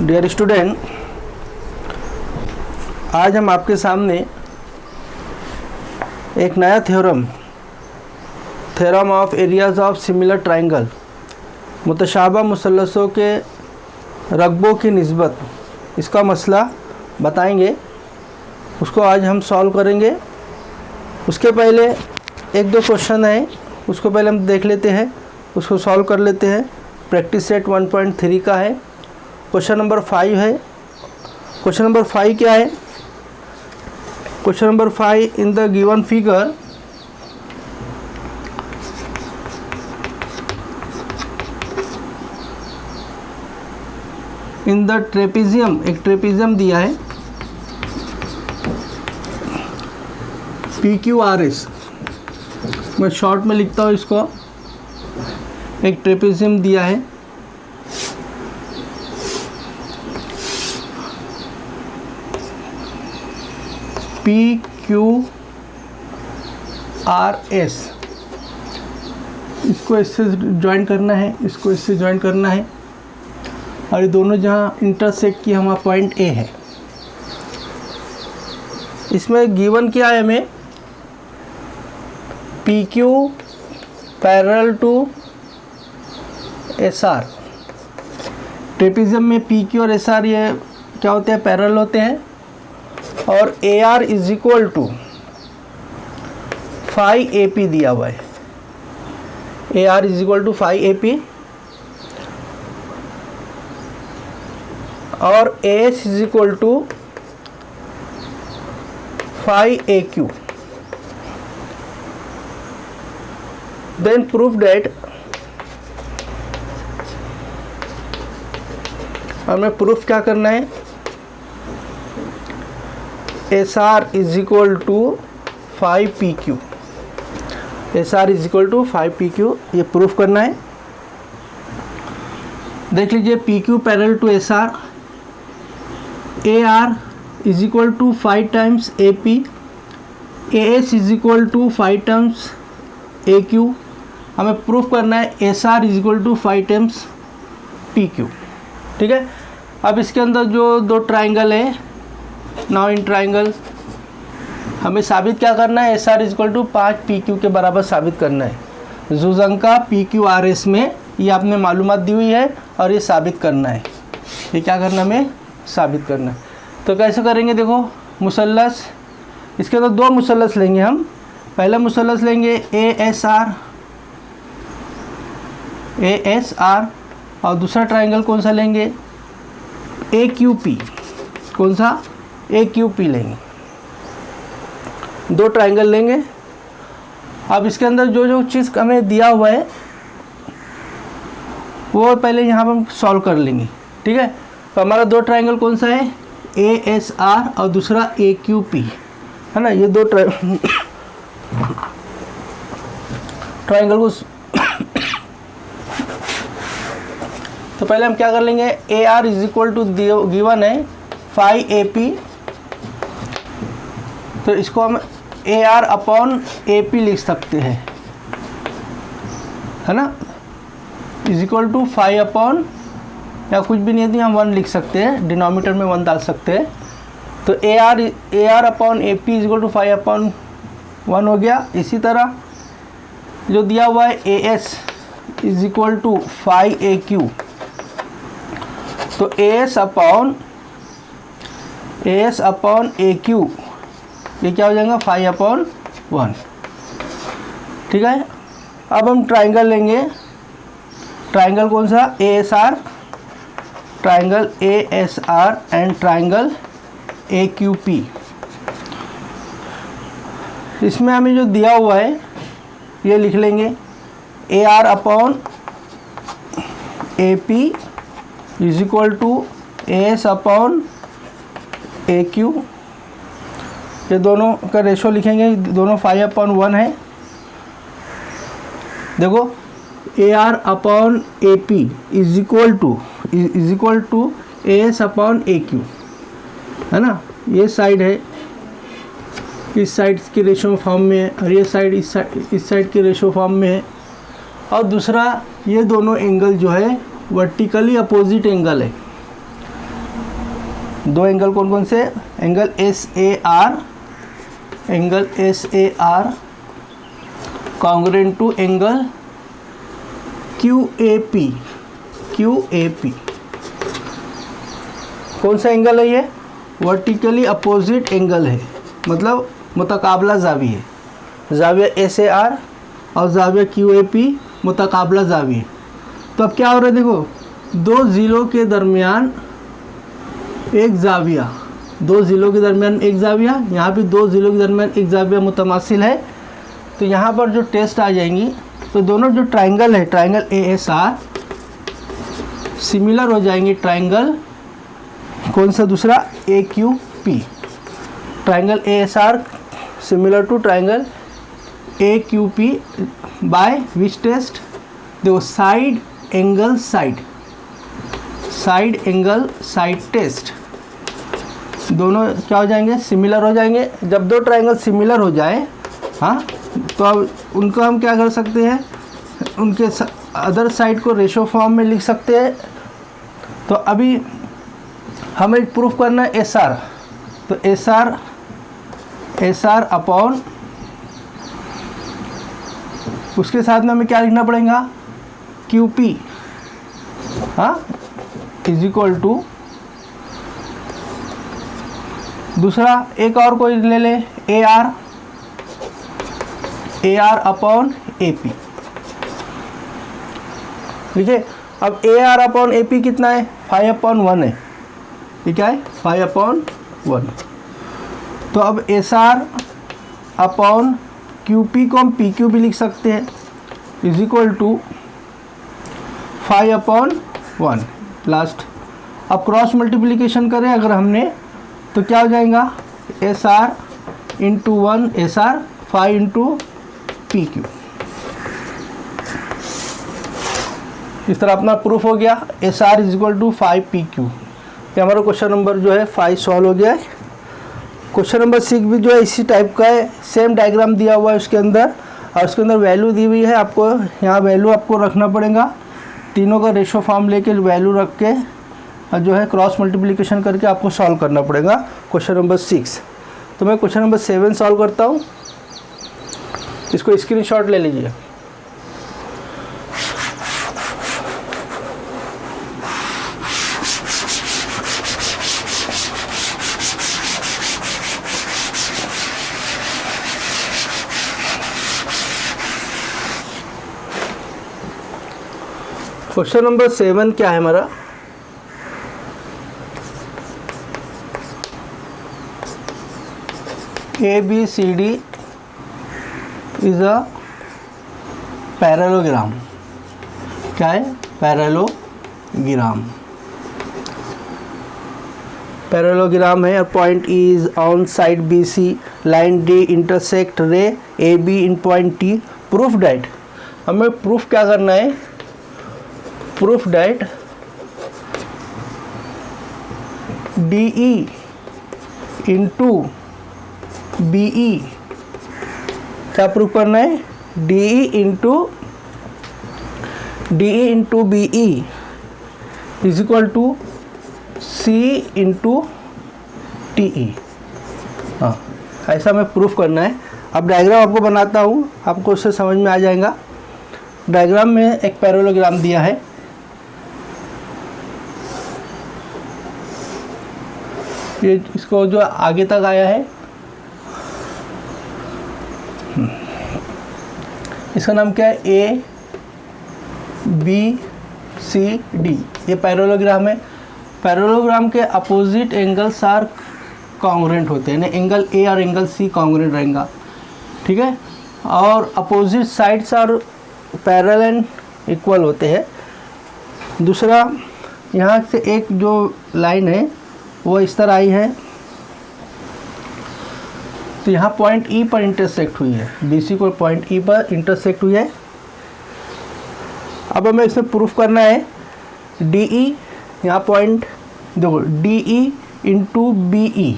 Dear student, आज हम आपके सामने एक नया theorem of areas of similar triangle, मुतशाबा मुसल्लसों के रकबों की निस्बत, इसका मसला बताएंगे। उसको आज हम सॉल्व करेंगे। उसके पहले एक दो क्वेश्चन है, उसको पहले हम देख लेते हैं, उसको सॉल्व कर लेते हैं। प्रैक्टिस सेट 1.3 का है। क्वेश्चन नंबर 5 है। क्वेश्चन नंबर 5 क्या है? Question number 5, in the given figure in the trapezium, एक ट्रेपेजियम दिया है PQRS, मैं शॉर्ट में लिखता हूँ इसको। एक ट्रेपेजियम दिया है PQRS, इसको इससे ज्वाइन करना है, इसको इससे ज्वाइन करना है, और ये दोनों जहाँ इंटरसेक्ट किया हमारा पॉइंट A है। इसमें गिवन क्या है हमें? PQ parallel to SR। Trapezium में PQ और SR ये क्या होते हैं? पैरेलल होते हैं। और AR is equal to 5AP दिया हुआ है। AR is equal to 5AP और AS is equal to 5AQ। Then proof that, हमें प्रूफ क्या करना है? SR is equal to 5PQ, SR is equal to 5PQ, ये प्रूफ करना है। देख लीजिए, PQ parallel to SR, AR is equal to 5 times AP, AS is equal to 5 times AQ। हमें प्रूफ करना है SR is equal to 5 times PQ। ठीक है। अब इसके अंदर जो दो ट्राइंगल है, नाउ इन ट्राइंगल, हमें साबित क्या करना है? SR is equal to 5PQ के बराबर साबित करना है। जुजंका PQRS में ये आपने मालूमात दी हुई है और ये साबित करना है। ये क्या करना हमें? साबित करना है। तो कैसे करेंगे? देखो, मुसल्लस, इसके अंदर दो मुसल्लस लेंगे हम। पहला मुसल्लस लेंगे ASR और दूसरा ट्राइंगल कौन सा लेंगे? AQP। कौन सा? AQP लेंगे। दो ट्राइंगल लेंगे। अब इसके अंदर जो जो चीज़ हमें दिया हुआ है वो पहले यहाँ पर हम सॉल्व कर लेंगे। ठीक है। तो हमारा दो ट्राइंगल कौन सा है? ASR और दूसरा AQP, है ना। ये दो ट्राइंगल को तो पहले हम क्या कर लेंगे? AR is equal to given है 5AP, तो इसको हम AR अपॉन AP लिख सकते हैं, है ना। इज इक्वल टू 5 अपॉन, या कुछ भी नहीं है तो हम 1 लिख सकते हैं, डिनोमिनेटर में 1 डाल सकते हैं। तो AR upon AP is equal to 5 upon 1 हो गया। इसी तरह जो दिया हुआ है AS is equal to 5AQ, तो AS अपॉन AQ ये क्या हो जाएगा? 5 अपॉन 1। ठीक है। अब हम ट्राइंगल लेंगे। ट्राइंगल कौन सा? ASR, triangle ASR and triangle AQP। इसमें हमें जो दिया हुआ है ये लिख लेंगे। AR upon AP is equal to AS upon AQ। ये दोनों का रेशो लिखेंगे, दोनों 5 अपॉन 1 है। देखो, AR upon AP is equal to AS upon AQ, है ना। ये साइड है, इस साइड की रेशो फॉर्म में है, और ये साइड इस साइड की रेशो फॉर्म में है। और दूसरा, ये दोनों एंगल जो है वर्टिकली अपोजिट एंगल है। दो एंगल कौन कौन से, angle S A R congruent to angle Q A P. कौन सा एंगल है ये, वर्टिकली अपोजिट एंगल है, मतलब मुतकाबला ज़ाविया है, ज़ाविया एस ए आर और ज़ाविया क्यू ए पी मुतकाबला ज़ाविया। तो अब क्या हो रहा है, देखो दो ज़िलों के दरमियान एक ज़ाविया, दो ज़िलों के दरमियान एक ज़ाविया, यहाँ भी दो ज़िलों के दरमियान एक ज़ाविया मुतमासिल है। तो यहाँ पर जो टेस्ट आ जाएंगी, तो दोनों जो ट्राइंगल है, triangle A S R similar हो जाएंगे ट्राइंगल कौन सा दूसरा, A Q P. Triangle A S R similar to triangle A Q P by which test, देखो साइड एंगल साइड टेस्ट, दोनों क्या हो जाएंगे, सिमिलर हो जाएंगे। जब दो ट्राइंगल सिमिलर हो जाए, हाँ, तो अब उनको हम क्या कर सकते हैं, उनके अदर साइड को रेशो फॉर्म में लिख सकते हैं। तो अभी हमें प्रूफ करना है एस आर, तो एस आर अपॉन उसके साथ में हमें क्या लिखना पड़ेगा, क्यू पी, हाँ, इज इक्वल टू दूसरा एक और कोई ले ले, A R upon A P. ठीक है, अब A R upon A P कितना है, 5/1 है, ये क्या है, 5/1। तो अब S R upon Q P को हम पी क्यू भी लिख सकते हैं, इज इक्वल टू 5/1 लास्ट। अब क्रॉस मल्टीप्लिकेशन करें अगर हमने, तो क्या हो जाएगा, S R into 1 S R, 5 into P Q. इस तरह अपना प्रूफ हो गया, S R is equal to 5 P Q. ये हमारा क्वेश्चन नंबर जो है 5 सॉल्व हो गया है। क्वेश्चन नंबर 6 भी जो है इसी टाइप का है, सेम डायग्राम दिया हुआ है उसके अंदर, और उसके अंदर वैल्यू दी हुई है। आपको यहाँ वैल्यू आपको रखना पड़ेगा, तीनों का रेशो फॉर्म लेके वैल्यू रख के जो है क्रॉस मल्टीप्लिकेशन करके आपको सॉल्व करना पड़ेगा क्वेश्चन नंबर 6। तो मैं क्वेश्चन नंबर 7 सॉल्व करता हूँ, इसको स्क्रीनशॉट ले लीजिए। क्वेश्चन नंबर 7 क्या है हमारा, ABCD इज अ पैरेललोग्राम। क्या है, पैरेललोग्राम है। Point E is on side BC, line D intersect ray AB in point T। Proof that, हमें प्रूफ क्या करना है, proof that DE into BE, क्या प्रूफ करना है, DE into BE is equal to C into TE। हाँ, ऐसा हमें प्रूफ करना है। अब डायग्राम आपको बनाता हूँ, आपको उससे समझ में आ जाएगा। डायग्राम में एक पैरेललोग्राम दिया है, ये इसको जो आगे तक आया है इसका नाम क्या है, ABCD। ये पैरेललोग्राम है। पैरेललोग्राम के अपोजिट एंगल्स आर कॉन्ग्रुएंट होते हैं, यानी एंगल A और एंगल C कॉन्ग्रुएंट रहेगा। ठीक है, और opposite sides are parallel and equal होते हैं। दूसरा, यहाँ से एक जो लाइन है वो इस तरह आई है, तो यहाँ पॉइंट E पर इंटरसेक्ट हुई है, BC को पॉइंट E पर इंटरसेक्ट हुई है। अब हमें इसमें प्रूफ करना है DE, यहाँ पॉइंट देखो DE into BE,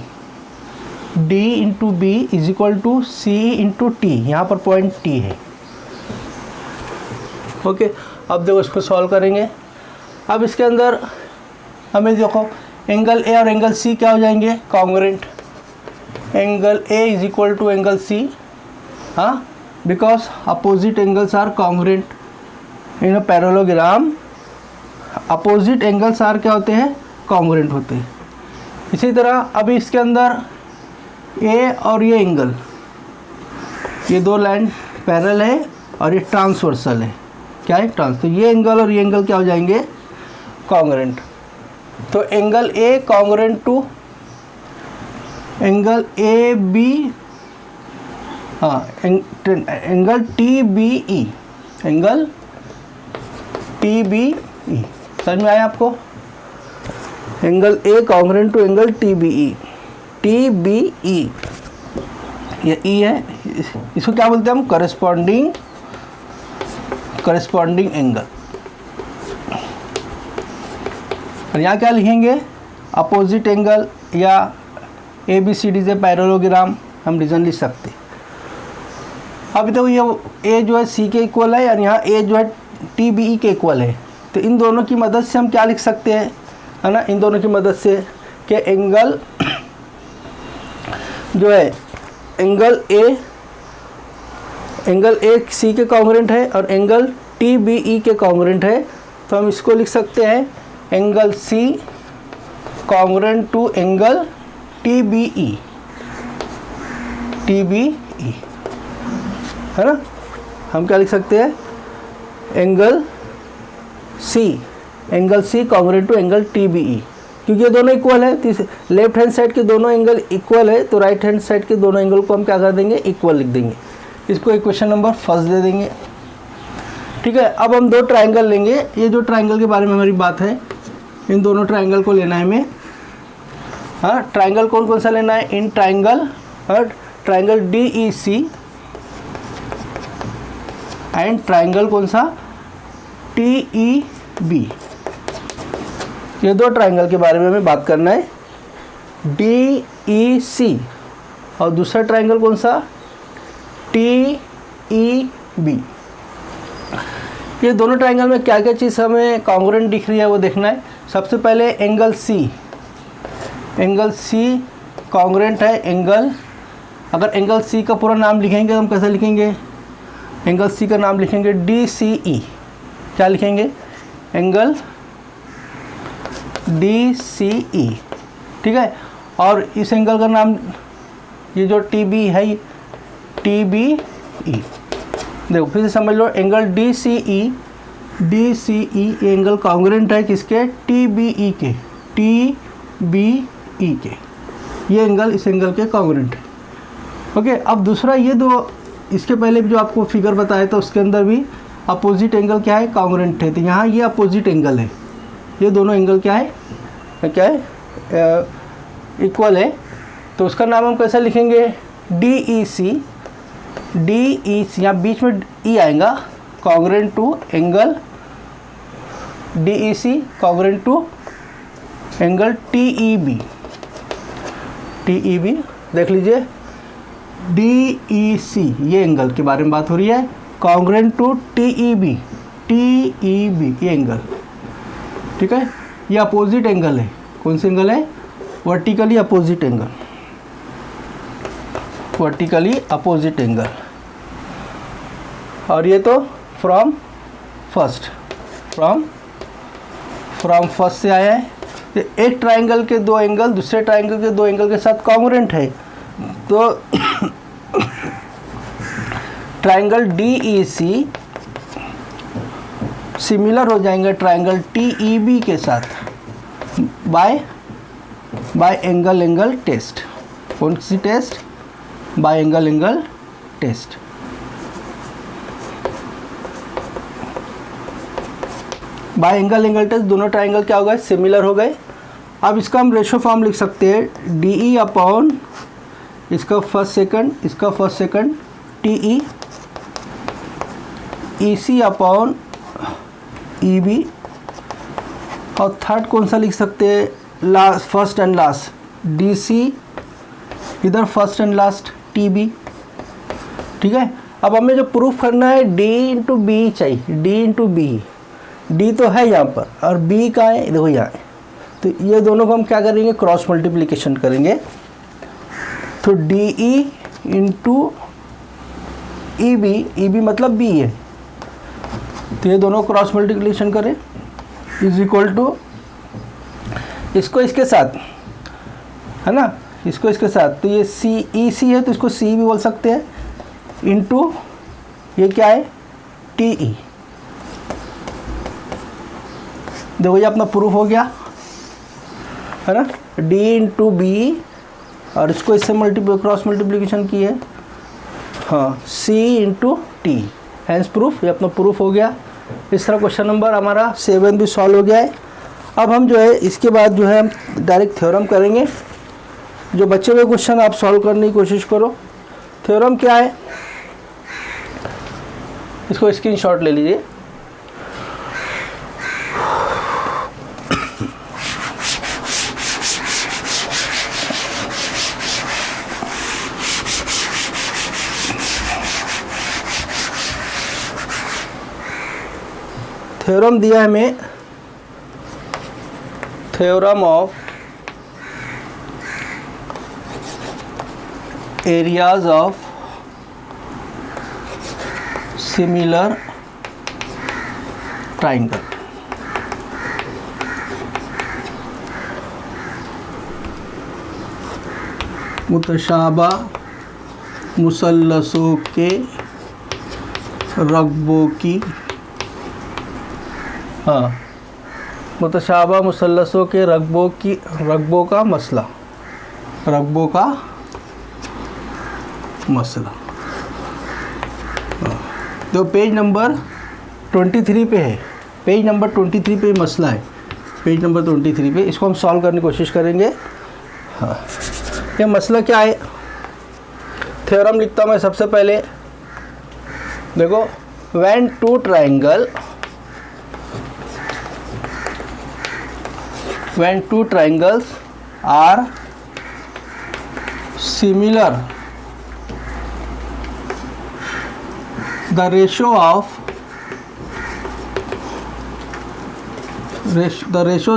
D into B is equal to C into T, यहाँ पर पॉइंट T है। ओके, अब देखो इसको सॉल्व करेंगे। अब इसके अंदर हमें देखो एंगल ए और एंगल सी क्या हो जाएंगे, congruent. Angle A is equal to angle C, हाँ, because opposite angles are congruent in a parallelogram. Opposite angles are क्या होते हैं, कॉन्ग्रुएंट होते हैं। इसी तरह अभी इसके अंदर ए और ये एंगल, ये दो लाइन पैरेलल है और ये ट्रांसवर्सल है, क्या है, तो ये एंगल और ये एंगल क्या हो जाएंगे, कॉन्ग्रुएंट। तो angle A congruent to angle A B, हाँ, angle T B E, angle T B E, समझ में आया आपको। Angle A congruent to angle T B E, T B E, ये ई है, इसको क्या बोलते हैं हम, करस्पॉन्डिंग एंगल। और यहाँ क्या लिखेंगे, अपोजिट एंगल या ए बी सी डी से पैरेललोग्राम हम रीजन लिख सकते हैं। अभी तो ये ए जो है सी के इक्वल है और यहाँ ए जो है टी बी ई के इक्वल है, तो इन दोनों की मदद से हम क्या लिख सकते हैं, है ना, इन दोनों की मदद से कि एंगल जो है एंगल ए सी के कॉन्ग्रुएंट है और एंगल टी बी ई के कॉन्ग्रुएंट है, तो हम इसको लिख सकते हैं angle C congruent to angle T B E, है ना। हम क्या लिख सकते हैं, angle C congruent to angle T B E, क्योंकि ये दोनों इक्वल है, लेफ्ट हैंड साइड के दोनों एंगल इक्वल है, तो राइट हैंड साइड के दोनों एंगल को हम क्या कर देंगे, इक्वल लिख देंगे। इसको इक्वेशन नंबर फर्स्ट दे देंगे, ठीक है। अब हम दो ट्राइंगल लेंगे, ये जो ट्राइंगल के बारे में हमारी बात है, इन दोनों ट्राइंगल को लेना है हमें, हाँ। ट्राइंगल कौन कौन सा लेना है, in triangle D E C and triangle कौन सा, टी ई बी। ये दो ट्राइंगल के बारे में हमें बात करना है, डी ई सी और दूसरा ट्राइंगल कौन सा, टी ई बी। ये दोनों ट्राइंगल में क्या क्या चीज़ हमें कॉन्ग्रुएंट दिख रही है वो देखना है। सबसे पहले एंगल सी कॉन्ग्रुएंट है एंगल, अगर एंगल सी का पूरा नाम लिखेंगे तो हम कैसे लिखेंगे, एंगल सी का नाम लिखेंगे डी सी ई, क्या लिखेंगे, एंगल डी सी ई, ठीक है। और इस एंगल का नाम, ये जो टी बी है, टी बी ई, देखो फिर से समझ लो, angle D C E angle congruent है किसके, टी बी ई के, ये एंगल इस एंगल के कॉन्ग्रुएंट है, ओके। अब दूसरा, ये दो, इसके पहले जो आपको फिगर बताया था उसके अंदर भी अपोजिट एंगल क्या है, कॉन्ग्रुएंट है, तो यहाँ ये अपोजिट एंगल है, ये दोनों एंगल क्या है, इक्वल है, तो उसका नाम हम कैसे लिखेंगे, डी ई सी, यहाँ बीच में ई आएगा, congruent to angle D E C congruent to angle T E B, देख लीजिए, डी ई सी, ये एंगल के बारे में बात हो रही है, congruent to T E B, ये एंगल, ठीक है। ये अपोजिट एंगल है, कौन सी एंगल है, वर्टिकली अपोजिट एंगल, और ये तो फ्रॉम फर्स्ट से आया है। तो एक ट्राइंगल के दो एंगल दूसरे ट्राइंगल के दो एंगल के साथ कॉन्ग्रुएंट है, तो triangle D E C similar हो जाएंगे ट्राइंगल टी ई बी के साथ बाय एंगल टेस्ट। कौन सी test, by angle test. By angle test दोनों ट्राइंगल क्या हो गए, सिमिलर हो गए। अब इसका हम रेशो फॉर्म लिख सकते हैं, डी ई अपॉन इसका first second T E C upon E B, और थर्ड कौन सा लिख सकते हैं, last, first and last, D C, इधर first and last T B, ठीक है। अब हमें जो प्रूफ करना है डी इंटू बी चाहिए, डी तो है यहाँ पर और बी का है, देखो यहाँ है, तो ये दोनों को हम क्या करेंगे, क्रॉस मल्टीप्लिकेशन करेंगे। तो D E into E B, E B मतलब बी है, तो ये दोनों क्रॉस मल्टीप्लिकेशन करें इज इक्वल टू इसको इसके साथ, है ना, इसको इसके साथ, तो ये सी ई सी है तो इसको सी भी बोल सकते हैं, इंटू ये क्या है टी ई। देखो ये अपना प्रूफ हो गया, है ना, डी इंटू बी और इसको इससे क्रॉस मल्टीप्लिकेशन की है, हाँ, सी इंटू टी, हैंस प्रूफ, ये अपना प्रूफ हो गया। इस तरह क्वेश्चन नंबर हमारा 7 भी सॉल्व हो गया है। अब हम जो है इसके बाद जो है हम डायरेक्ट थ्योरम करेंगे। जो बच्चे हुए क्वेश्चन आप सॉल्व करने की कोशिश करो। थ्योरम क्या है, इसको स्क्रीनशॉट ले लीजिए। थ्योरम दिया है हमें, theorem of areas of similar triangle. मुतशाबा मुसल्लसों के रकबों की, हाँ, मुतशाबा मुसल्लसों के रकबों का मसला, रकबों का मसला। तो पेज नंबर 23 पे है, पेज नंबर 23 पे मसला है, पेज नंबर 23 पे इसको हम सॉल्व करने की कोशिश करेंगे। हाँ, ये मसला क्या है, थ्योरम लिखता हूँ मैं सबसे पहले। देखो, when two triangles are similar, the ratios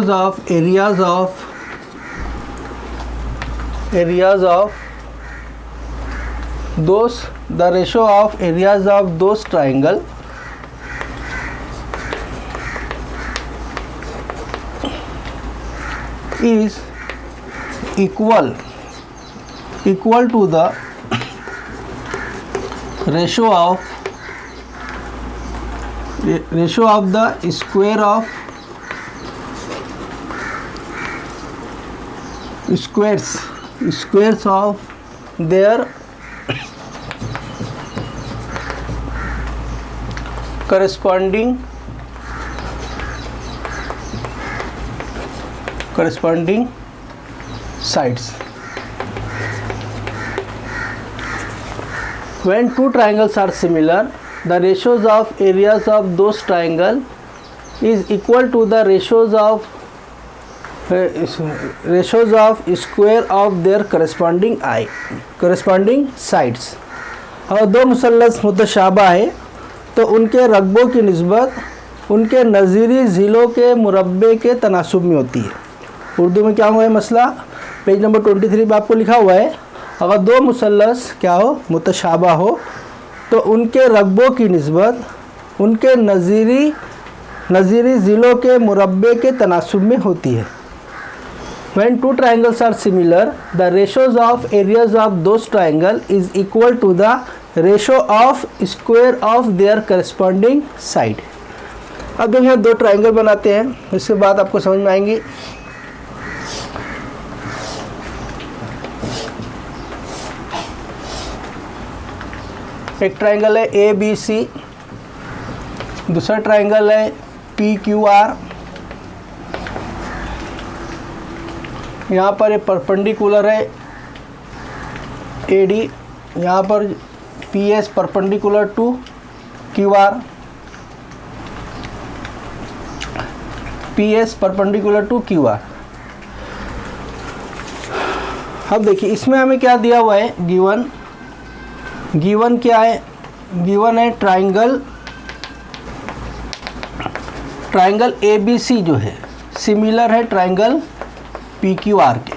of areas of those triangle is equal to the ratio of the squares of their corresponding sides. When two triangles are similar, the ratios of areas of those triangle is equal to the ratios of square of their corresponding sides. और दो मुसल्लस मुतशाबा है तो उनके रकबों की निस्बत उनके नज़ीरी ज़िलों के मुरब्बे के तनासुब में होती है। उर्दू में क्या हुआ है मसला, पेज नंबर 23 पे आपको लिखा हुआ है, अगर दो मुसल्लस क्या हो, मुतशाबा हो, तो उनके रकबों की निस्बत उनके नज़ीरी ज़िलों के मुरब्बे के तनासुब में होती है। When two triangles are similar, the ratios of areas of those triangle is equal to the ratio of square of their corresponding side. अब देखिए दो ट्राइंगल बनाते हैं, इसके बाद आपको समझ में आएंगी। एक ट्राइंगल है ए बी सी, दूसरा ट्राइंगल है पी क्यू आर। यहाँ पर ये परपेंडिकुलर है ए डी, यहाँ पर P S perpendicular to Q R, P S perpendicular to Q R. अब देखिए इसमें हमें क्या दिया हुआ है, गिवन क्या है, गिवन है ट्राइंगल ए बी सी जो है सिमिलर है ट्राइंगल PQR के।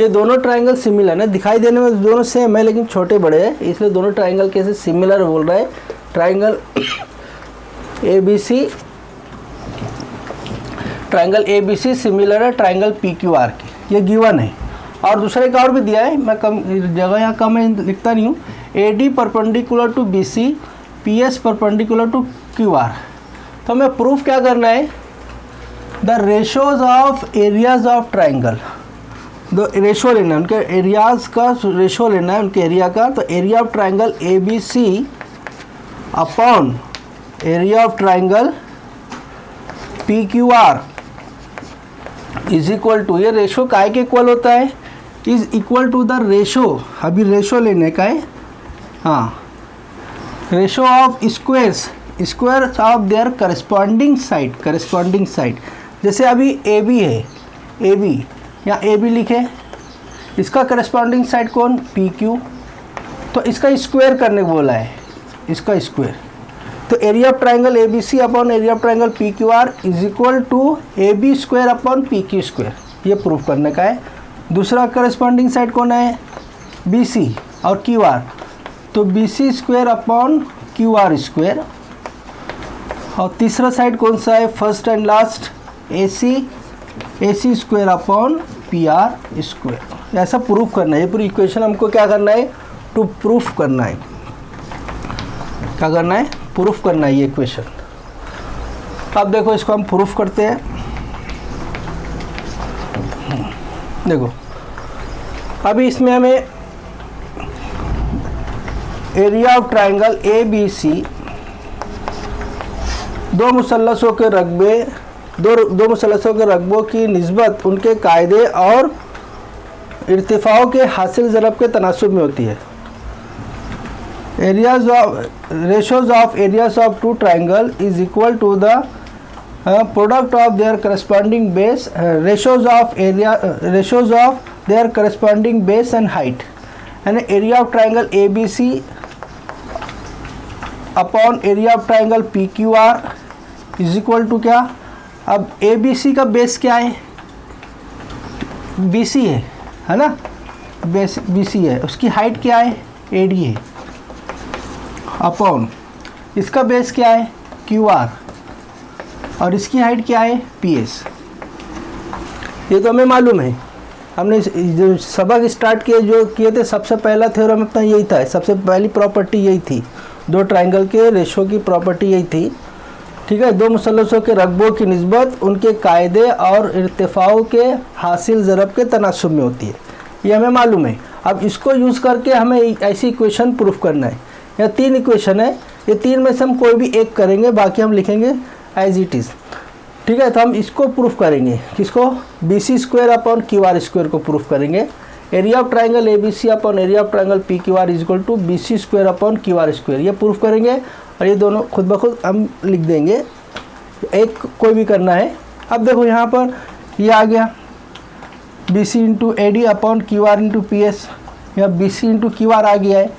ये दोनों ट्राइंगल सिमिलर है, दिखाई देने में दोनों सेम है लेकिन छोटे बड़े हैं, इसलिए दोनों ट्राइंगल कैसे सिमिलर बोल रहा है। ट्राइंगल ABC सिमिलर है ट्राइंगल PQR के, ये गिवन है। और दूसरा एक और भी दिया है, मैं कम जगह यहाँ कम है लिखता नहीं हूँ। AD perpendicular to BC, PS perpendicular to QR। तो हमें प्रूफ क्या करना है, the ratios of areas of triangle, दो रेशो लेना है उनके एरियाज का, रेशो लेना है उनके एरिया का। तो area of triangle ABC upon area of triangle PQR is equal to, ये रेशो काय के इक्वल होता है, is equal to the ratio, अभी रेशो लेने का है, हाँ, ratio of squares of their corresponding side. जैसे अभी AB है, AB या AB लिखे, इसका करस्पॉन्डिंग साइड कौन, PQ, तो इसका स्क्वायर करने को बोला है, इसका स्क्वायर। तो area of triangle ABC upon area of triangle PQR is equal to AB square upon PQ square, ये प्रूफ करने का है। दूसरा करस्पॉन्डिंग साइड कौन है, BC और QR, तो BC square upon QR square. और तीसरा साइड कौन सा है, first and last, AC square upon PR square. ऐसा प्रूफ करना है, ये पूरी इक्वेशन हमको क्या करना है, टू प्रूफ करना है। क्या करना है, प्रूफ करना है ये इक्वेशन। अब देखो इसको हम प्रूफ करते हैं। देखो अभी इसमें हमें एरिया ऑफ ट्राइंगल ABC, दो मुसल्लसों के रकबों की निस्बत उनके कायदे और इर्तिफाओं के हासिल ज़रब के तनासुब में होती है। Ratios of areas of two triangle is equal to the product of their corresponding base, ratios of their corresponding base and height. यानी area of triangle ABC upon area of triangle PQR is equal to क्या, अब ABC का base क्या है, BC है ना, base BC है, उसकी हाइट क्या है, AD है, अपॉन इसका बेस क्या है, QR, और इसकी हाइट क्या है, PS। ये तो हमें मालूम है, हमने जो सबक स्टार्ट किए थे सबसे पहला थ्योरम अपना यही था, सबसे पहली प्रॉपर्टी यही थी, दो ट्राइंगल के रेशो की प्रॉपर्टी यही थी। ठीक है, दो मुसल्लसों के रकबों की निस्बत उनके कायदे और इर्तिफाओं के हासिल ज़रब के तनासुब में होती है, ये हमें मालूम है। अब इसको यूज़ करके हमें ऐसी इक्वेशन प्रूफ करना है। यह तीन इक्वेशन है, ये तीन में से हम कोई भी एक करेंगे, बाकी हम लिखेंगे एज इट इज़। ठीक है, तो हम इसको प्रूफ करेंगे, किसको, BC square upon QR square को प्रूफ करेंगे। Area of triangle ABC upon area of triangle PQR is equal to BC square upon QR square, ये प्रूफ करेंगे। और ये दोनों खुद ब खुद हम लिख देंगे, एक कोई भी करना है। अब देखो यहाँ पर ये आ गया BC into AD upon QR into PS, या BC इंटू QR आ गया है।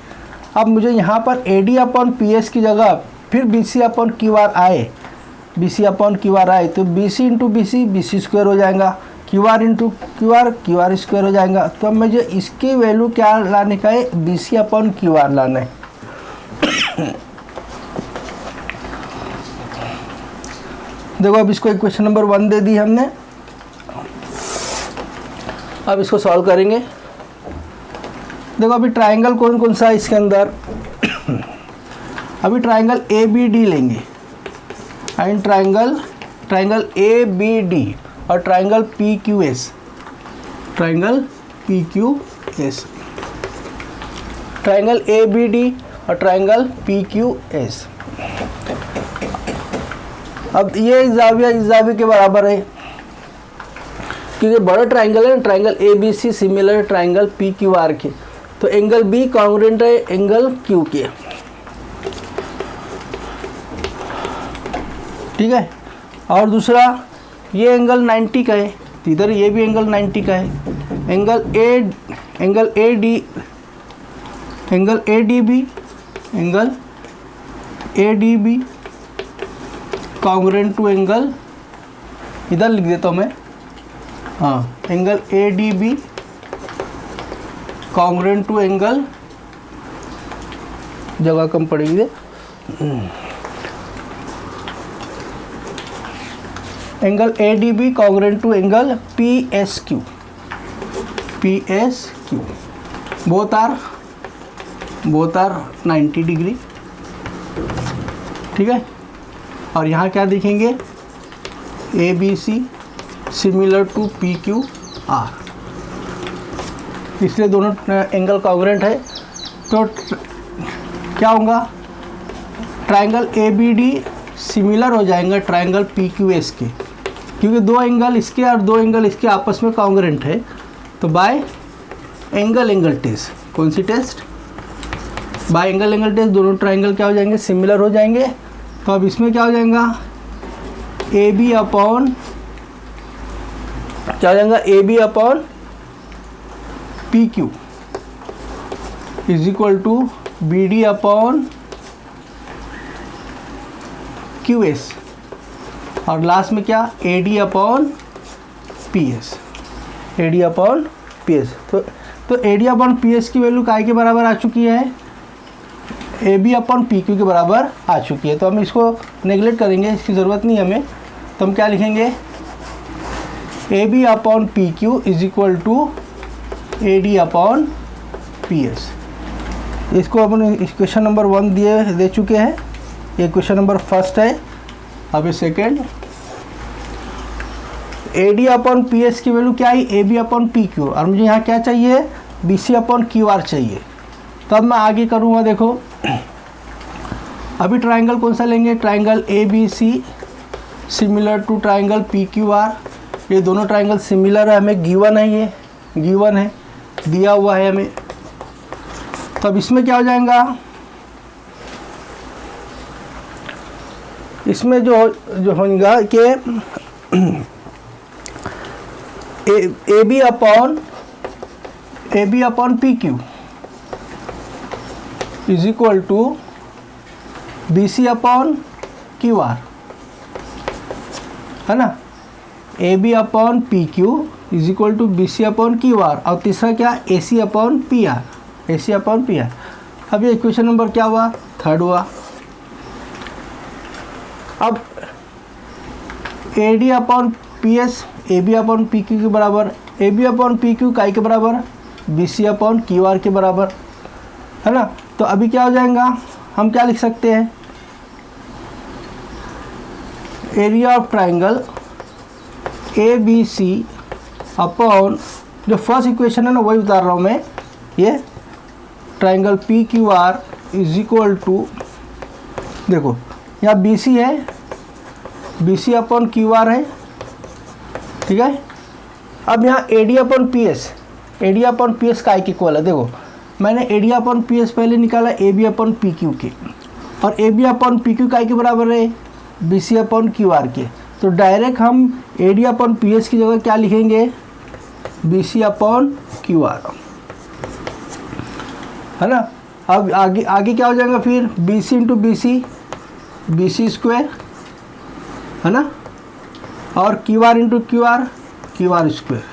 अब मुझे यहाँ पर AD अपॉन PS की जगह फिर BC अपॉन QR आए, BC अपॉन QR आए, तो BC इंटू BC स्क्वायर हो जाएगा, QR इंटू QR स्क्वायर हो जाएगा। तो अब मुझे इसकी वैल्यू क्या लाने का है, BC अपॉन QR लाना है। देखो अब इसको इक्वेशन नंबर 1 दे दी हमने, अब इसको सॉल्व करेंगे। देखो अभी ट्राइंगल कौन कौन सा है इसके अंदर, अभी ट्राइंगल ABD लेंगे, एंड ट्राइंगल ABD और ट्राइंगल PQS, ट्राइंगल ABD और ट्राइंगल PQS। अब ये इस जाविया के बराबर है, क्योंकि बड़ा ट्राइंगल है, triangle ABC similar triangle PQR के, तो एंगल B कॉन्ग्रुएंट है एंगल Q के। ठीक है, और दूसरा ये एंगल 90 का है, इधर ये भी एंगल 90 का है। Angle ADB congruent to angle, इधर लिख देता हूँ मैं, हाँ, angle A D B congruent to angle, जगह कम पड़ेगी, angle A D B congruent to angle P S Q, both are 90 degree, ठीक है। और यहाँ क्या देखेंगे, A B C similar to P Q R, इसलिए दोनों एंगल कॉन्ग्रुएंट है। तो क्या होगा, triangle A B D similar हो जाएगा ट्रायंगल पी क्यू एस के, क्योंकि दो एंगल इसके और दो एंगल इसके आपस में कॉन्ग्रुएंट है। तो बाय एंगल टेस्ट, कौन सी टेस्ट, बाय एंगल टेस्ट, दोनों ट्रायंगल क्या हो जाएंगे, सिमिलर हो जाएंगे। तो अब इसमें क्या हो जाएगा, ए बी अपॉन क्या हो जाएगा, A B upon P Q is equal to B D upon Q S, और लास्ट में क्या, A D upon P S, A D upon P S. तो A D upon P S की value काय के बराबर आ चुकी है, A B upon P Q के बराबर आ चुकी है। तो हम इसको नेगलेक्ट करेंगे, इसकी ज़रूरत नहीं हमें। तो हम क्या लिखेंगे, A B upon P Q is equal to A D upon P S. इसको अपन क्वेश्चन नंबर 1 दे चुके हैं, ये क्वेश्चन नंबर फर्स्ट है। अब ये second, A D upon P S की वैल्यू क्या है, A B upon P Q, और मुझे यहाँ क्या चाहिए, B C upon Q R चाहिए। तो अब मैं आगे करूँगा, देखो अभी ट्रायंगल कौन सा लेंगे, triangle A B C similar to triangle P Q R. ये दोनों ट्रायंगल सिमिलर है, हमें गिवन है, ये गिवन है, दिया हुआ है हमें। तो अब इसमें क्या हो जाएगा, इसमें जो होगा कि A B upon P Q is equal to B C upon Q R, है ना। A B upon P Q is equal to B C upon Q R, और तीसरा क्या, A C upon P R, A C upon P R. अब ये equation number क्या हुआ, third हुआ। अब A D upon P S, A B upon P Q के बराबर, A B upon P Q काय के बराबर, B C upon Q R के बराबर, है ना। तो अभी क्या हो जाएगा, हम क्या लिख सकते हैं, area of triangle A B C upon, जो फर्स्ट इक्वेशन है ना वही उतार रहा हूँ मैं, ये triangle P Q R is equal to, देखो यहाँ बी सी है, B C upon Q R है, ठीक है। अब यहाँ A D upon P S, A D upon P S का इक्वल है, देखो मैंने A D upon P S पहले निकाला A B upon P Q के, और A B upon P Q का के बराबर है B C upon Q R के। तो डायरेक्ट हम A D upon P S की जगह क्या लिखेंगे, B C upon Q R, है ना। अब आगे क्या हो जाएगा फिर, B C into B C square, है ना, और Q R into Q R square.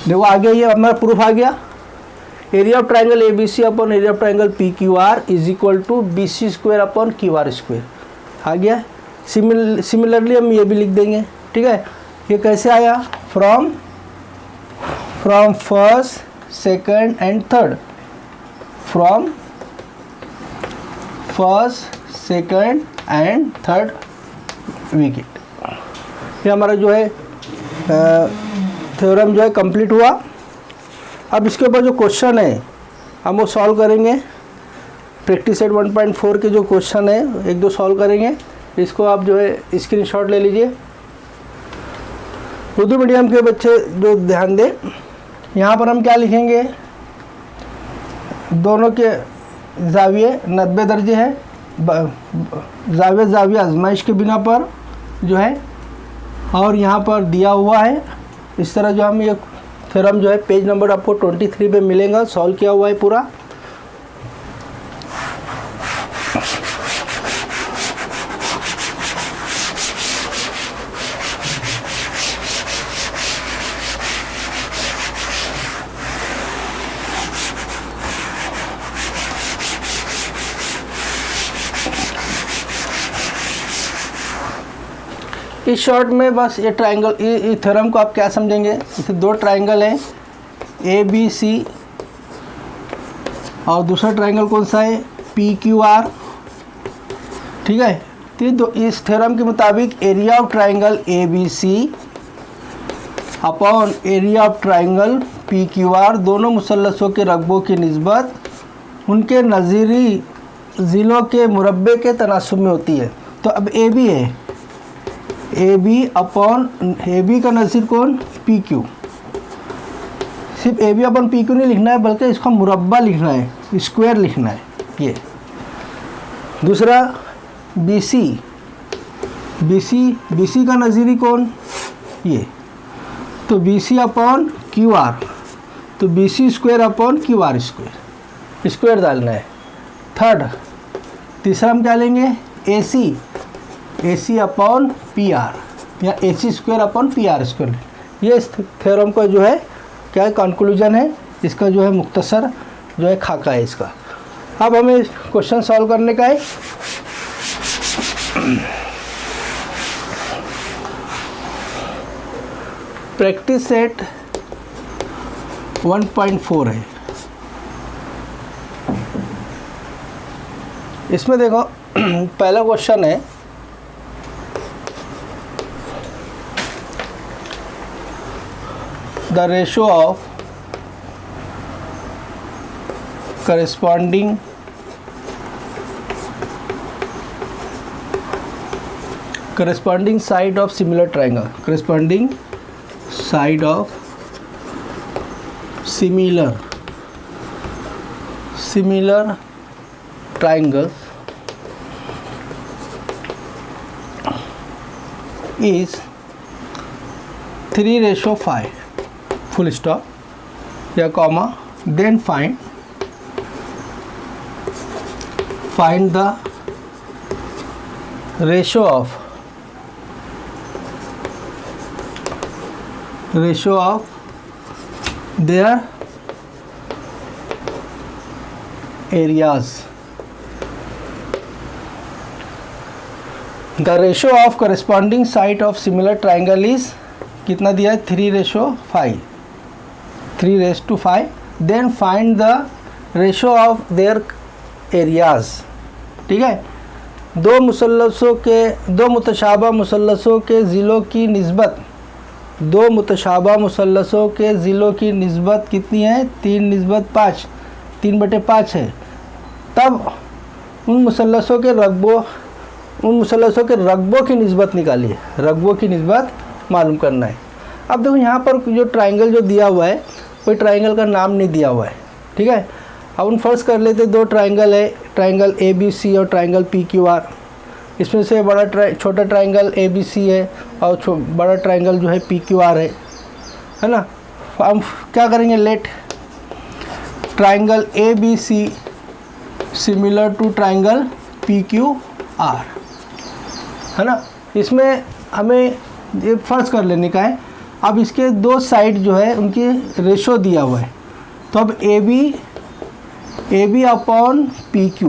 देखो आ गया, ये हमारा प्रूफ आ गया, area of triangle A B C upon area of triangle P Q R is equal to B C square upon Q R square आ गया। सिमिलरली हम ये भी लिख देंगे, ठीक है। ये कैसे आया, from first, second and third, from first, second and third wicket. ये हमारा जो है थ्योरम जो है कंप्लीट हुआ। अब इसके ऊपर जो क्वेश्चन है हम वो सॉल्व करेंगे। प्रैक्टिस सेट 1.4 के जो क्वेश्चन है एक दो सॉल्व करेंगे। इसको आप जो है स्क्रीनशॉट ले लीजिए। उर्दू मीडियम के बच्चे जो ध्यान दें, यहाँ पर हम क्या लिखेंगे, दोनों के जाविये 90 दर्जे है, जाविया आजमाइश के बिना पर जो है, और यहाँ पर दिया हुआ है इस तरह। जो हम ये थ्योरम जो है पेज नंबर आपको 23 पे मिलेगा, सॉल्व किया हुआ है पूरा। इस शॉर्ट में बस ये ट्राइंगल, इस थ्योरम को आप क्या समझेंगे, इसे दो ट्राइंगल हैं ABC और दूसरा ट्राइंगल कौन सा है PQR, ठीक है। तो इस थ्योरम के मुताबिक area of triangle ABC upon area of triangle PQR दोनों मुसल्लसों के रकबों की निस्बत उनके नज़ीरी ज़िलों के मुरब्बे के तनासुब में होती है। तो अब AB है, AB अपॉन AB का नज़ीर कौन PQ, सिर्फ AB अपॉन PQ नहीं लिखना है बल्कि इसका मुरब्बा लिखना है, स्क्वायर लिखना है ये। दूसरा BC का नज़ीरी कौन ये, तो BC अपॉन QR, तो BC square upon QR square, square डालना है। तीसरा हम क्या लेंगे AC अपॉन PR या AC square upon PR square. ये इस थ्योरम का जो है क्या कंक्लूजन है, इसका जो है मुख्तसर जो है खाका है इसका। अब हमें क्वेश्चन सॉल्व करने का है। प्रैक्टिस सेट 1.4 है। इसमें देखो पहला क्वेश्चन है the ratio of corresponding side of similar triangle, corresponding side of similar triangles is 3:5 full stop या comma, then find the ratio of their areas. The ratio of corresponding side of similar triangle is कितना दिया है 3:5, then find the ratio of their areas, ठीक है। दो मुतशाबा मुसल्लसों के ज़िलों की निस्बत कितनी है 3:5, 3/5 है। तब उन मुसल्लसों के रकबों की निस्बत निकालिए, रकबों की निस्बत मालूम करना है। अब देखो यहाँ पर जो ट्राइंगल जो दिया हुआ है कोई ट्राइंगल का नाम नहीं दिया हुआ है, ठीक है। अब उन फर्ज कर लेते दो ट्राइंगल है, ट्राइंगल ABC और ट्राइंगल PQR। इसमें से छोटा ट्राइंगल ABC है और बड़ा ट्राइंगल जो है PQR है ना। हम क्या करेंगे, let triangle ABC similar to triangle PQR, है ना। इसमें हमें ये फर्ज कर लेने का है। अब इसके दो साइड जो है उनकी रेशो दिया हुआ है, तो अब AB अपॉन PQ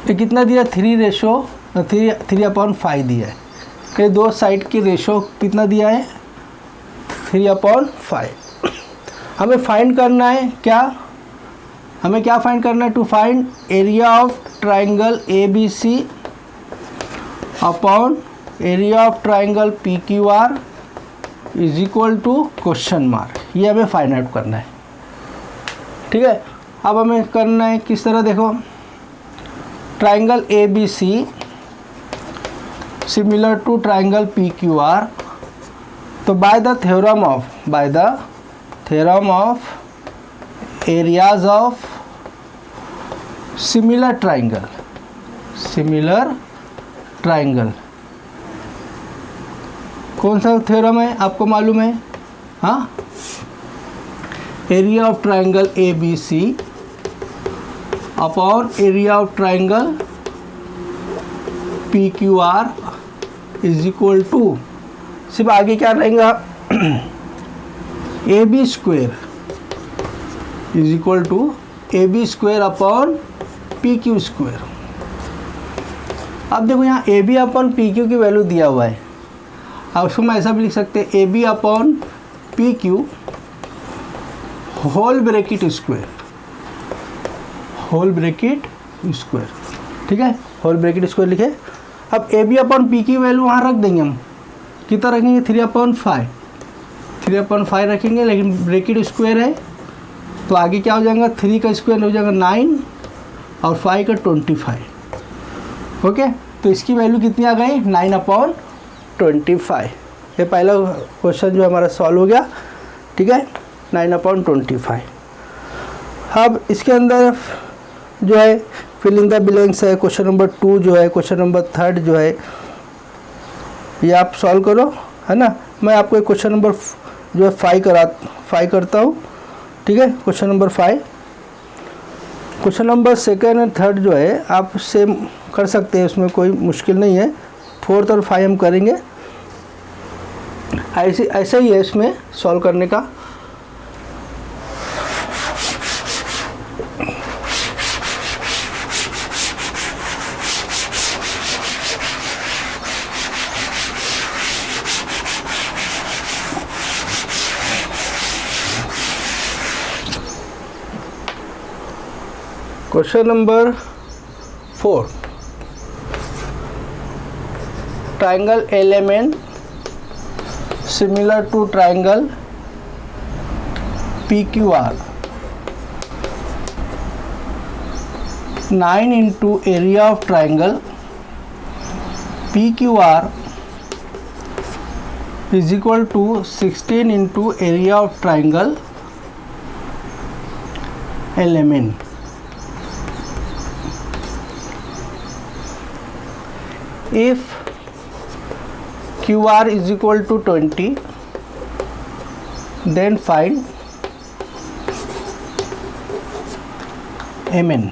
ये कितना दिया 3:5 दिया है। ये दो साइड की रेशो कितना दिया है 3/5। हमें फाइंड करना है क्या फाइंड करना है, to find area of triangle ABC upon area of triangle PQR is equal to question mark. ये हमें फाइंड आउट करना है, ठीक है। अब हमें करना है किस तरह, देखो triangle ABC similar to triangle PQR, तो by the theorem areas of similar triangle कौन सा थ्योरम है आपको मालूम है, हाँ, area of triangle ABC upon area of triangle PQR is equal to, सिर्फ आगे क्या रहेगा AB square is equal to AB square upon PQ square. अब देखो यहाँ A B upon P Q की वैल्यू दिया हुआ है, अब उसको मैं ऐसा भी लिख सकते हैं A B upon P Q whole bracket square, whole bracket square, ठीक है, होल ब्रैकेट स्क्वायर लिखे। अब ए बी अपॉन पी की वैल्यू वहाँ रख देंगे हम, कितना रखेंगे 3/5, 3/5 रखेंगे, लेकिन ब्रैकेट स्क्वायर है तो आगे क्या हो जाएगा, 3 का स्क्वायर हो जाएगा 9 और 5 का 25। ओके, तो इसकी वैल्यू कितनी आ गई 9/25। ये पहला क्वेश्चन जो हमारा सॉल्व हो गया, ठीक है, 9/25। अब इसके अंदर जो है फिल इन द ब्लैंक्स है, क्वेश्चन नंबर 2 जो है, क्वेश्चन नंबर 3 जो है, ये आप सॉल्व करो, है ना। मैं आपको एक क्वेश्चन नंबर जो है 5 करता हूँ, ठीक है। Question number 5, question number 2nd और 3rd जो है आप सेम कर सकते हैं, उसमें कोई मुश्किल नहीं है। 4th और 5 हम करेंगे, ऐसा ही है इसमें सॉल्व करने का। Question number 4, triangle LMN similar to triangle PQR, 9 into area of triangle PQR is equal to 16 into area of triangle element. If QR is equal to 20, then find MN।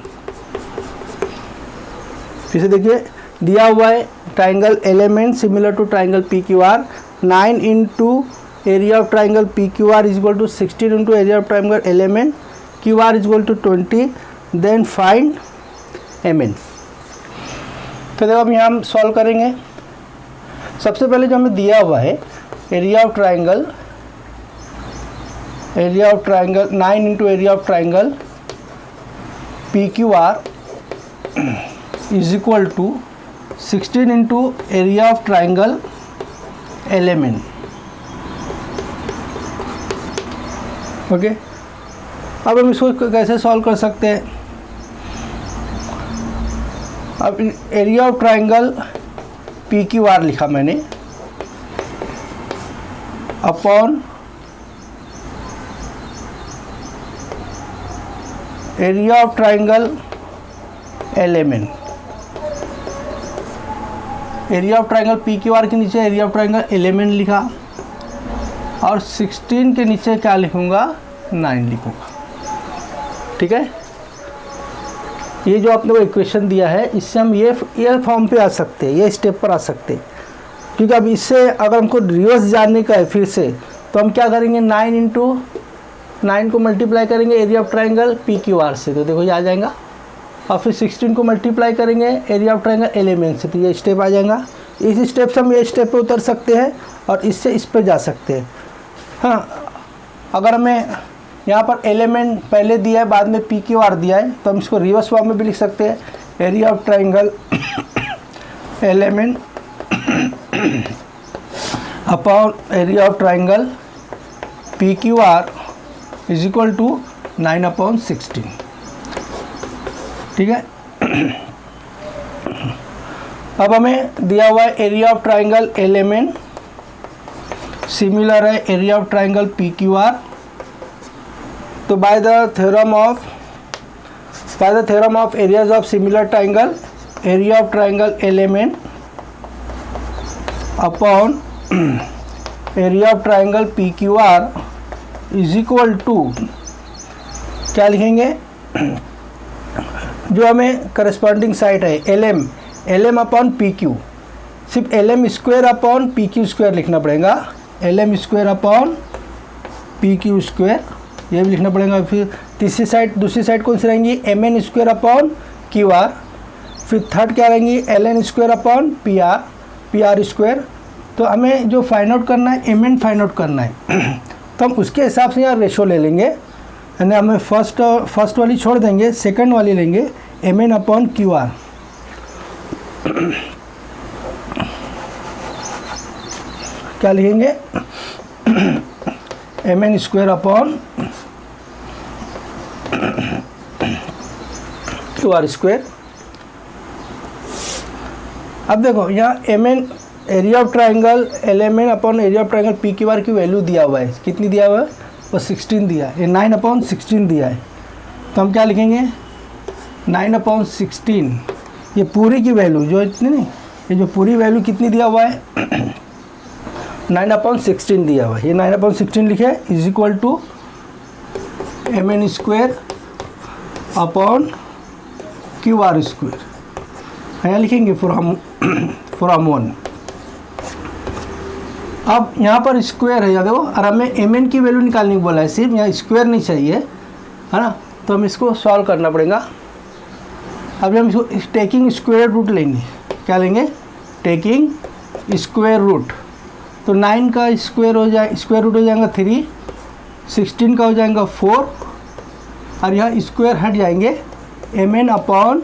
फिर से देखिए, दिया हुआ है triangle LMN similar to triangle PQR, 9 into area of triangle PQR is equal to 16 into area of triangle LMN QR is equal to 20, then find MN। तो देखो अब यहाँ हम सॉल्व करेंगे। सबसे पहले जो हमें दिया हुआ है area of triangle 9 into area of triangle PQR is equal to 16 into area of triangle LMN. Okay, अब हम इसको कैसे सॉल्व कर सकते हैं। अब एरिया ऑफ ट्राइंगल PQR लिखा मैंने upon area of triangle element. Area of triangle PQR के नीचे एरिया ऑफ ट्राइंगल एलिमेंट लिखा, और 16 के नीचे क्या लिखूँगा 9 लिखूँगा, ठीक है। ये जो आपने को इक्वेशन दिया है, इससे हम ये फॉर्म पे आ सकते हैं, ये स्टेप पर आ सकते हैं, क्योंकि अब इससे अगर हमको रिवर्स जानने का है फिर से, तो हम क्या करेंगे 9 इंटू 9 को मल्टीप्लाई करेंगे एरिया ऑफ ट्राइंगल PQR से, तो देखो ये आ जाएगा, और फिर 16 को मल्टीप्लाई करेंगे एरिया ऑफ ट्राइंगल एलिमेंट से, तो ये स्टेप आ जाएगा। इस स्टेप से हम ये स्टेप पे उतर सकते हैं और इससे इस पर जा सकते हैं। हाँ, अगर हमें यहाँ पर एलिमेंट पहले दिया है, बाद में PQR दिया है, तो हम इसको रिवर्स फॉर्म में भी लिख सकते हैं, area of triangle LMN upon area of triangle PQR is equal to 9/16, ठीक है। अब हमें दिया हुआ है area of triangle LMN similar है एरिया ऑफ ट्राइंगल PQR, तो by the theorem of areas of similar triangle, area of triangle LMN upon area of triangle PQR is equal to क्या लिखेंगे, जो हमें करस्पॉन्डिंग साइड है LM upon PQ, सिर्फ LM square upon PQ square लिखना पड़ेगा, LM square upon PQ square, ये भी लिखना पड़ेगा। फिर दूसरी साइड कौन सी रहेंगी, MN स्क्वायर अपॉन QR, फिर थर्ड क्या रहेंगी ln square upon P are square. तो हमें जो फाइंड आउट करना है एम एन फाइंड आउट करना है तो हम उसके हिसाब से यहाँ रेशो ले लेंगे, यानी हमें फर्स्ट वाली छोड़ देंगे, सेकंड वाली लेंगे M N upon Q R. क्या लिखेंगे M N square upon Q R square. अब देखो यहाँ M N area of triangle L M N upon area of triangle P Q R की वैल्यू दिया हुआ है, कितनी दिया हुआ है वो 16 दिया है, ये 9/16 दिया है। तो हम क्या लिखेंगे 9/16, ये पूरी की वैल्यू जो इतनी नहीं, ये जो पूरी वैल्यू कितनी दिया हुआ है 9/16 दिया हुआ है, ये 9/16 लिखे is equal to M N square upon Q R square. यहाँ लिखेंगे फ्रॉम 1। अब यहाँ पर स्क्वायर है, देखो, और हमें एम एन की वैल्यू निकालने को बोला है, सिर्फ यहाँ स्क्वायर नहीं चाहिए, है ना। तो हम इसको सॉल्व करना पड़ेगा। अब हम इसको टेकिंग स्क्वायर रूट लेंगे, क्या लेंगे टेकिंग स्क्वायर रूट। तो 9 का स्क्वायर रूट हो जाएगा 3, 16 का हो जाएगा 4, और यहाँ स्क्वायर हट जाएंगे M N upon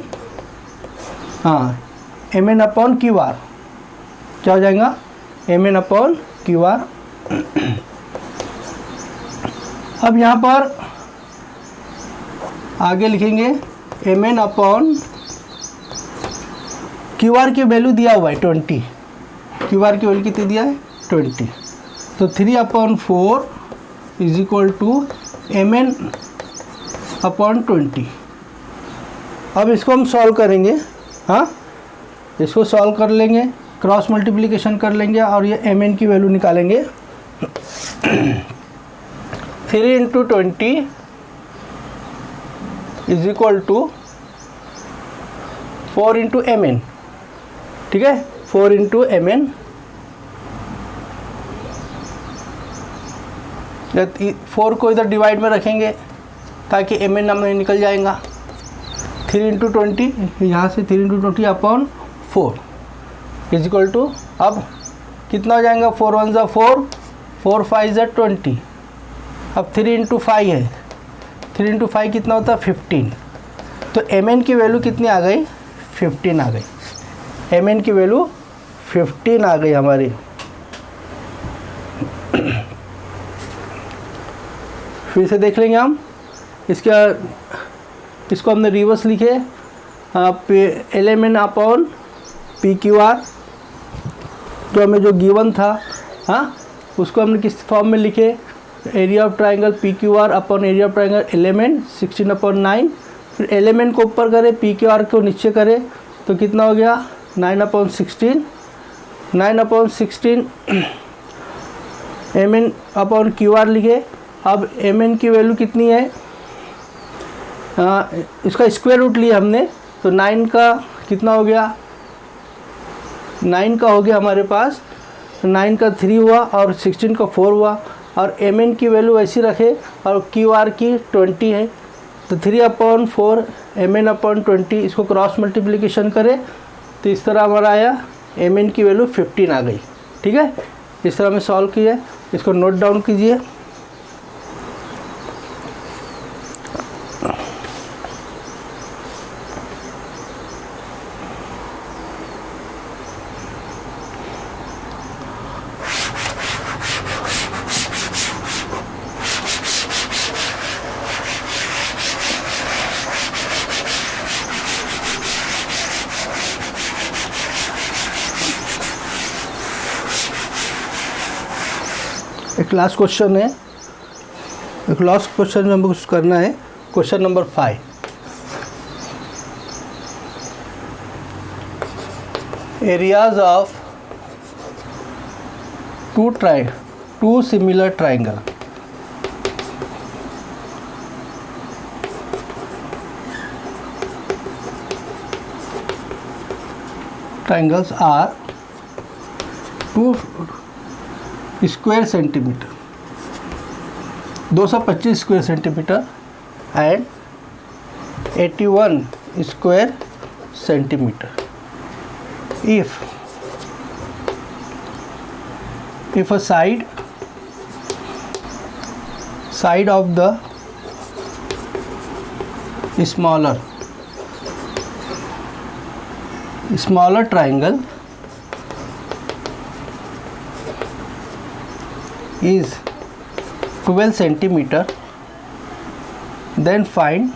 Q R. क्या हो जाएगा M N upon Q R. अब यहाँ पर आगे लिखेंगे M N upon Q R की वैल्यू दिया हुआ है 20, क्यू आर की वैल्यू कितनी दिया है 20। तो 3/4 is equal to M N upon 20। अब इसको हम सॉल्व करेंगे, हाँ इसको सॉल्व कर लेंगे, क्रॉस मल्टीप्लिकेशन कर लेंगे और ये एम एन की वैल्यू निकालेंगे। 3 × 20 is equal to 4 × M N, ठीक है 4 × एम एन। 4 को इधर डिवाइड में रखेंगे ताकि एम एन हमें निकल जाएगा। 3 × 20, यहाँ से 3 × 20 अपॉन 4 इज इक्वल टू, अब कितना हो जाएगा 4 1 ज़ा 4, 4 5 ज़ा 20। अब 3 × 5 है, 3 × 5 कितना होता है 15। तो एम एन की वैल्यू कितनी आ गई 15 आ गई, एम एन की वैल्यू 15 आ गई हमारी। फिर से देख लेंगे हम इसको हमने रिवर्स लिखे L M N upon P Q R, तो हमें जो गिवन था, हाँ उसको हमने किस फॉर्म में लिखे area of triangle P Q R upon area of triangle L M N 16/9। फिर एल एम एन को ऊपर करें, पी क्यू आर को नीचे करें, तो कितना हो गया 9/16। 9/16 M N upon Q R लिखे। अब एम एन की वैल्यू कितनी है, इसका स्क्वायर रूट लिया हमने, तो 9 का कितना हो गया 9 का हो गया हमारे पास, तो 9 का 3 हुआ और 16 का 4 हुआ। और एम एन की वैल्यू ऐसी रखे और क्यू आर की 20 है, तो 3/4 एम एन अपॉन 20, इसको क्रॉस मल्टीप्लिकेशन करें तो इस तरह हमारा आया एम एन की वैल्यू 15 आ गई। ठीक है, इस तरह में सॉल्व किया, इसको नोट डाउन कीजिए। एक लास्ट क्वेश्चन है, एक लास्ट क्वेश्चन में हमको कुछ करना है। Question number 5, areas of two similar triangle. Triangles are 2 square centimetre, 225 square centimetre and 81 square centimetre. if a side of the smaller triangle is 12 centimeter, then find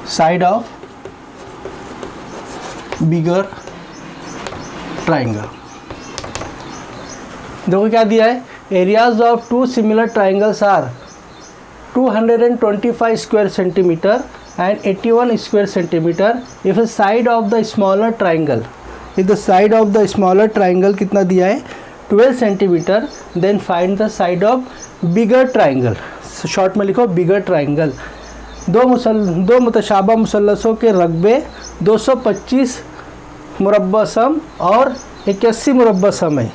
side of bigger triangle। देखो क्या दिया है, areas of two similar triangles are 225 square centimetre and 81 square centimetre. If the side of the smaller triangle, if the side of the smaller triangle कितना दिया है 12 centimetre, then find the side of bigger triangle. Short में लिखो बिगर triangle. दो मुतशाबा मुसल्लसों के रकबे 225 मुरब्बा सम और 81 मुरब्बा सम है।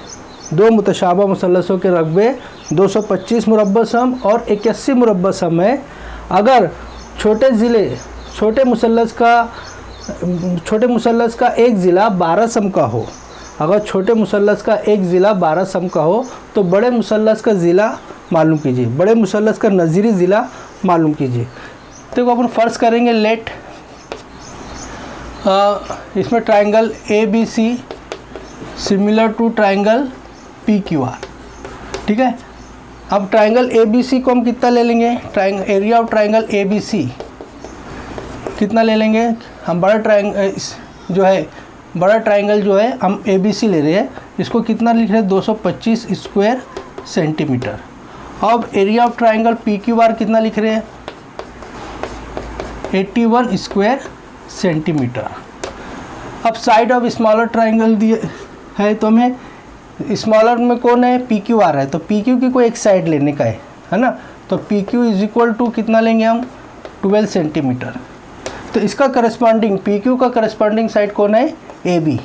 दो मुतशाबा मुसल्लसों के रकबे 225 मुरब्बा सम और 81 मुरब्बा सम है। अगर छोटे मुसल्लस का एक ज़िला 12 सम का हो, अगर छोटे मुसल्लस का एक ज़िला 12 सम का हो तो बड़े मुसल्लस का ज़िला मालूम कीजिए, बड़े मुसल्लस का नज़ीरी ज़िला मालूम कीजिए। देखो अपन फ़र्ज़ करेंगे लेट इसमें triangle ABC similar to triangle PQR, ठीक है। अब ट्राइंगल ABC को हम कितना ले लेंगे, एरिया ऑफ ट्राइंगल ABC कितना ले लेंगे हम, बड़ा ट्राइंगल जो है हम ABC ले रहे हैं, इसको कितना लिख रहे हैं 225 स्क्वायर सेंटीमीटर। अब एरिया ऑफ ट्राइंगल PQR कितना लिख रहे हैं 81 स्क्वायर सेंटीमीटर। अब साइड ऑफ स्मॉलर ट्राइंगल दिए है तो हमें स्मॉलर में कौन है PQR है, तो PQ की कोई एक साइड लेने का है ना, तो PQ इज इक्वल टू कितना लेंगे हम 12 सेंटीमीटर। तो इसका करस्पॉन्डिंग PQ का करस्पॉन्डिंग साइड कौन है AB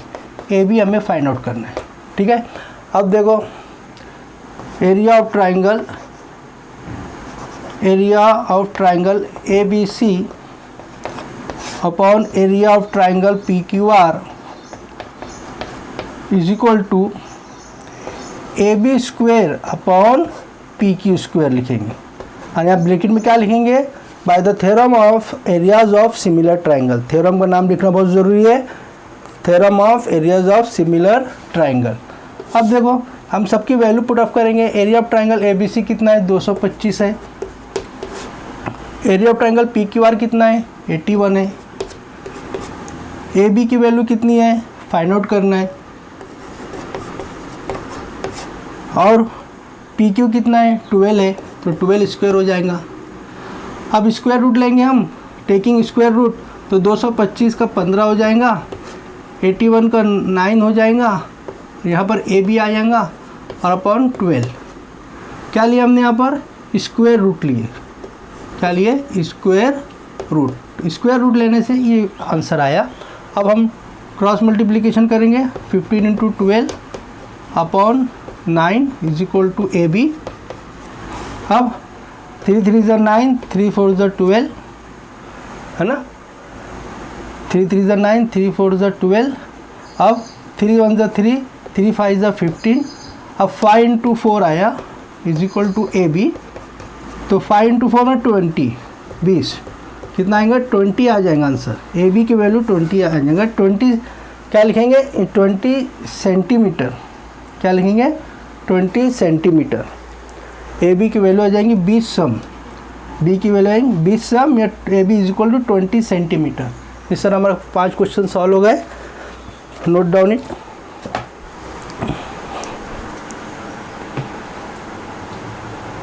हमें फाइंड आउट करना है, ठीक है। अब देखो area of triangle ABC upon area of triangle PQR is equal to AB square upon PQ square लिखेंगे। और यहाँ ब्रैकेट में क्या लिखेंगे, by the theorem of areas of similar triangle. Theorem का नाम लिखना बहुत ज़रूरी है, theorem of areas of similar triangle. अब देखो हम सबकी वैल्यू पुट ऑफ करेंगे। एरिया ऑफ ट्राइंगल ABC कितना है 225 है, एरिया ऑफ ट्राइंगल PQR कितना है 81 है, AB की वैल्यू कितनी है फाइंड आउट करना है, और PQ कितना है 12 है, तो 12 स्क्वायर हो जाएगा। अब स्क्वायर रूट लेंगे हम, टेकिंग स्क्वायर रूट, तो 225 का 15 हो जाएगा, 81 का 9 हो जाएगा, यहाँ पर AB आ जाएगा और अपॉन 12 क्या लिया हमने यहाँ पर स्क्वायर रूट लिए, क्या लिए स्क्वायर रूट लेने से ये आंसर आया। अब हम क्रॉस मल्टीप्लिकेशन करेंगे, 15 into 12 upon 9 is equal to AB। अब 3 3 ज़ा 9, 3 4 ज़ा 12 है ना, 3 3 ज़ा 9, 3 4 ज़ा 12। अब 3 1 ज़ा 3, 3 5 ज़ा 15। अब 5 इंटू 4 आया इज इक्वल टू AB, तो 5 इंटू 4 में 20 कितना आएगा 20 आ जाएगा आंसर। AB की वैल्यू 20 आ जाएगा। 20 क्या लिखेंगे 20 सेंटीमीटर, क्या लिखेंगे 20 सेंटीमीटर। AB की वैल्यू आ जाएंगी 20 सम, B की वैल्यू आएंगी 20 सम या AB is equal to 20 centimetre. इस तरह हमारा 5 क्वेश्चन सॉल्व हो गए। Note down it.